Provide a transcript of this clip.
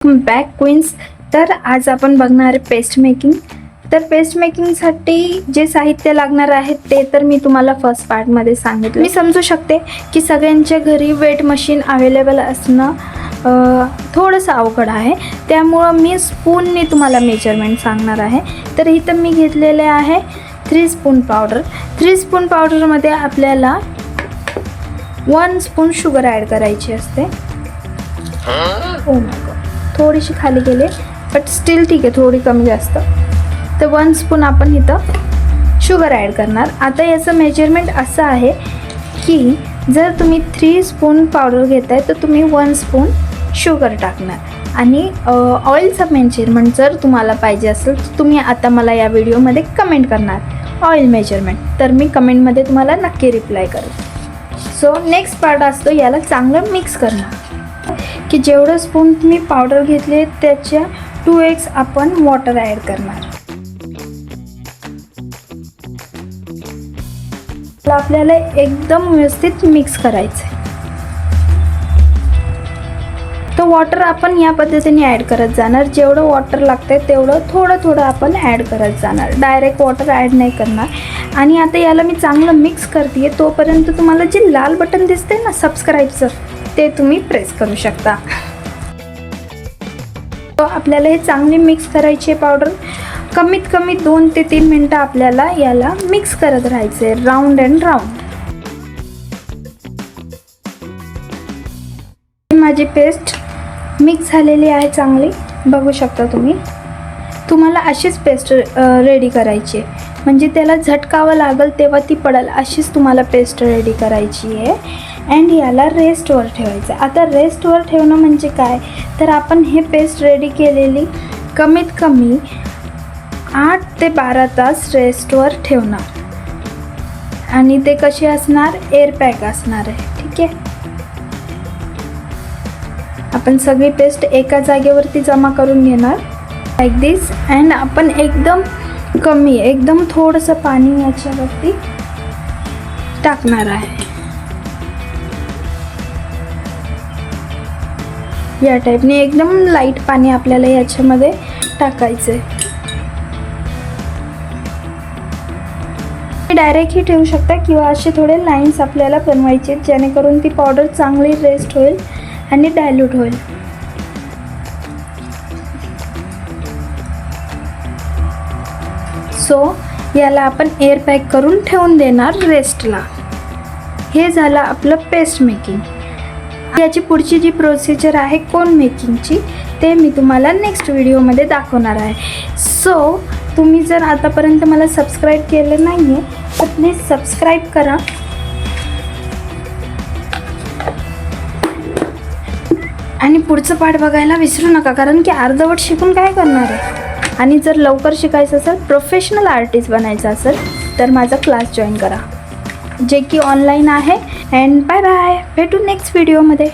Back queens. तर आज आपण बघणार आहे पेस्ट मेकिंग. तर पेस्ट मेकिंगसाठी जे साहित्य लागणार आहे ते तर मी तुम्हाला फर्स्ट पार्टमध्ये सांगितलं. मी समजू शकते की सगळ्यांच्या घरी वेट मशीन अवेलेबल असणं थोडंसं अवघड आहे, त्यामुळं मी स्पूनने तुम्हाला मेजरमेंट सांगणार आहे. तर इथं मी घेतलेले आहे 3 स्पून पावडर. 3 स्पून पावडरमध्ये आपल्याला 1 स्पून शुगर ॲड करायची असते. ओ माय गॉड, थोडीशी खाली गेले बट स्टील ठीक आहे, थोडी कमी जास्त. तर 1 स्पून आपण इथं शुगर ॲड करणार. आता याचं मेजरमेंट असं आहे की जर तुम्ही 3 स्पून पावडर घेताय तर तुम्ही 1 स्पून शुगर टाकणार. आणि ऑइलचा मेजरमेंट जर तुम्हाला पाहिजे असेल तर तुम्ही आता मला या व्हिडिओमध्ये कमेंट करणार ऑइल मेजरमेंट, तर मी कमेंटमध्ये तुम्हाला नक्की रिप्लाय करेन. सो नेक्स्ट पार्ट असतो याला चांगलं मिक्स करणं, की जेवढं स्पून तुम्ही पावडर घेतले त्याच्या 2x आपण वॉटर ॲड करणार. आपल्याला एकदम व्यवस्थित मिक्स करायचं आहे. तो वॉटर आपण या पद्धतीने ॲड करत जाणार. जेवढं वॉटर लागतंय तेवढं थोडं थोडं आपण ॲड करत जाणार, डायरेक्ट वॉटर ॲड नाही करणार. आणि आता याला मी चांगलं मिक्स करते. तोपर्यंत तुम्हाला जे लाल बटन दिसते ना सबस्क्राईबचं, ते तुम्ही प्रेस करू शकता. आपल्याला हे चांगली मिक्स करायची आहे पावडर. कमीत कमी 2 ते 3 मिनटं आपल्याला याला मिक्स करत राहायचं आहे, राऊंड अँड राऊंड. माझी पेस्ट मिक्स झालेली आहे चांगली, बघू शकता तुम्ही. तुम्हाला अशीच पेस्ट रेडी करायची आहे, म्हणजे त्याला झटकावं लागेल तेव्हा ती पडेल अशीच तुम्हाला पेस्ट रेडी करायची आहे. अँड याला रेस्टवर ठेवायचं. आता रेस्टवर ठेवणं म्हणजे काय, तर आपण हे पेस्ट रेडी केलेली कमीत कमी 8 ते 12 तास रेस्टवर ठेवणार. आणि ते कसे असणार, एअर पॅक असणार आहे. ठीक आहे. आपण सगळी पेस्ट एका जागेवरती जमा करून घेणार लाईक दिस. अँड आपण एकदम कमी, एकदम थोडंसं पाणी याच्यावरती टाकणार आहे. या टाईपने एकदम लाईट पाणी आपल्याला याच्यामध्ये टाकायचं आहे. डायरेक्टही ठेवू शकता किंवा असे थोडे लाईन्स आपल्याला बनवायचे जेणेकरून ती पावडर चांगली रेस्ट होईल आणि डायल्यूट होईल. सो याला आपण एअर पॅक करून ठेवून देणार रेस्टला. हे झालं आपलं पेस्ट मेकिंग. याची पुढची जी प्रोसिजर आहे कोन मेकिंगची ते मी तुम्हाला नेक्स्ट व्हिडिओमध्ये दाखवणार आहे. सो तुम्ही जर आतापर्यंत मला सबस्क्राईब केलं नाही आहे तर प्लीज सबस्क्राईब करा. आणि पुढचं पार्ट बघायला विसरू नका, कारण की अर्धवट शिकून काय करणार आहे. आणि जर लवकर शिकायचं असेल, प्रोफेशनल आर्टिस्ट बनायचं असेल तर माझा क्लास जॉईन करा, जे की ऑनलाईन आहे. अँड बाय बाय, भेटू नेक्स्ट व्हिडिओमध्ये.